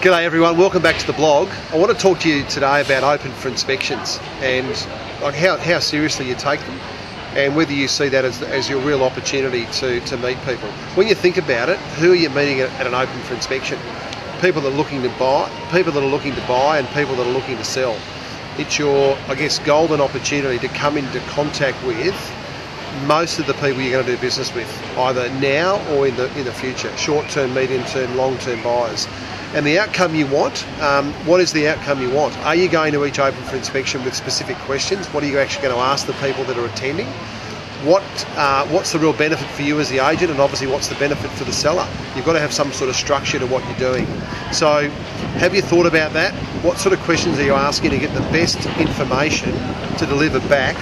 G'day everyone, welcome back to the blog. I want to talk to you today about open for inspections and like how seriously you take them and whether you see that as your real opportunity to meet people. When you think about it, who are you meeting at an open for inspection? People that are looking to buy, and people that are looking to sell. It's your, I guess, golden opportunity to come into contact with most of the people you're going to do business with, either now or in the future, short-term, medium-term, long-term buyers. And the outcome you want, what is the outcome you want? Are you going to each open for inspection with specific questions? What are you actually going to ask the people that are attending? What's the real benefit for you as the agent, and obviously what's the benefit for the seller? You've got to have some sort of structure to what you're doing. So have you thought about that? What sort of questions are you asking to get the best information to deliver back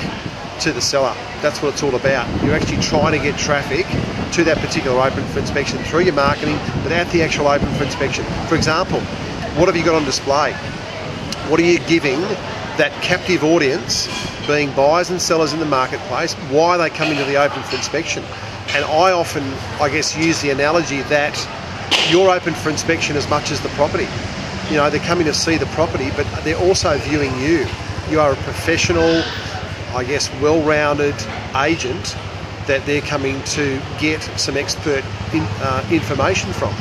to the seller? That's what it's all about. You're actually trying to get traffic to that particular open for inspection through your marketing, but at the actual open for inspection. For example, what have you got on display? What are you giving that captive audience, being buyers and sellers in the marketplace, why they come into the open for inspection? And I often, I guess, use the analogy that you're open for inspection as much as the property. You know, they're coming to see the property, but they're also viewing you. You are a professional, I guess, well-rounded agent that they're coming to get some expert information from.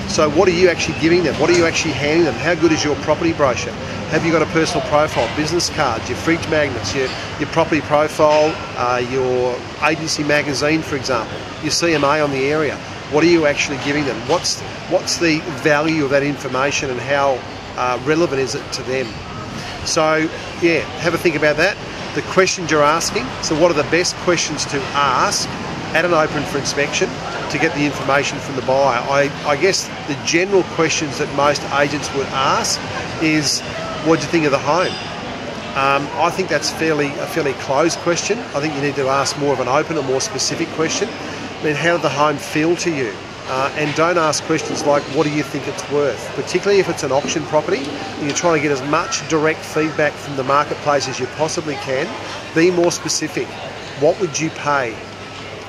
So what are you actually giving them? What are you actually handing them? How good is your property brochure? Have you got a personal profile, business cards, your fridge magnets, your property profile, your agency magazine, for example, your CMA on the area? What are you actually giving them? What's the value of that information, and how relevant is it to them? So yeah, have a think about that. The questions you're asking, so what are the best questions to ask at an open for inspection to get the information from the buyer? I guess the general questions that most agents would ask is, what do you think of the home? I think that's a fairly closed question. I think you need to ask more of an open or more specific question. I mean, how did the home feel to you? And don't ask questions like, what do you think it's worth? Particularly if it's an auction property and you're trying to get as much direct feedback from the marketplace as you possibly can. Be more specific. What would you pay?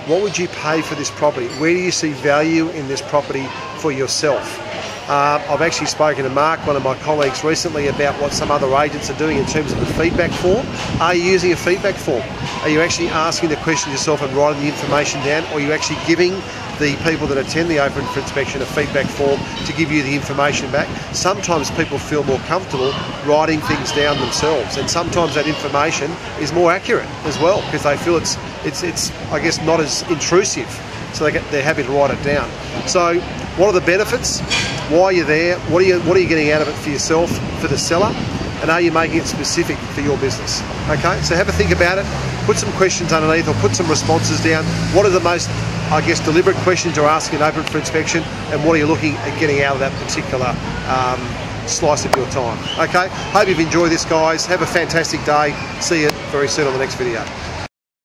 What would you pay for this property? Where do you see value in this property for yourself? I've actually spoken to Mark, one of my colleagues, recently about what some other agents are doing in terms of the feedback form. Are you using a feedback form? Are you actually asking the question yourself and writing the information down, or are you actually giving the people that attend the open for inspection a feedback form to give you the information back? Sometimes people feel more comfortable writing things down themselves, and sometimes that information is more accurate as well, because they feel it's I guess not as intrusive, so they're happy to write it down. So what are the benefits? Why are you there? What are you getting out of it for yourself, for the seller? And are you making it specific for your business? Okay, so have a think about it. Put some questions underneath, or put some responses down. What are the most, I guess, deliberate questions you're asking open for inspection, and what are you looking at getting out of that particular slice of your time? Okay, hope you've enjoyed this, guys. Have a fantastic day. See you very soon on the next video.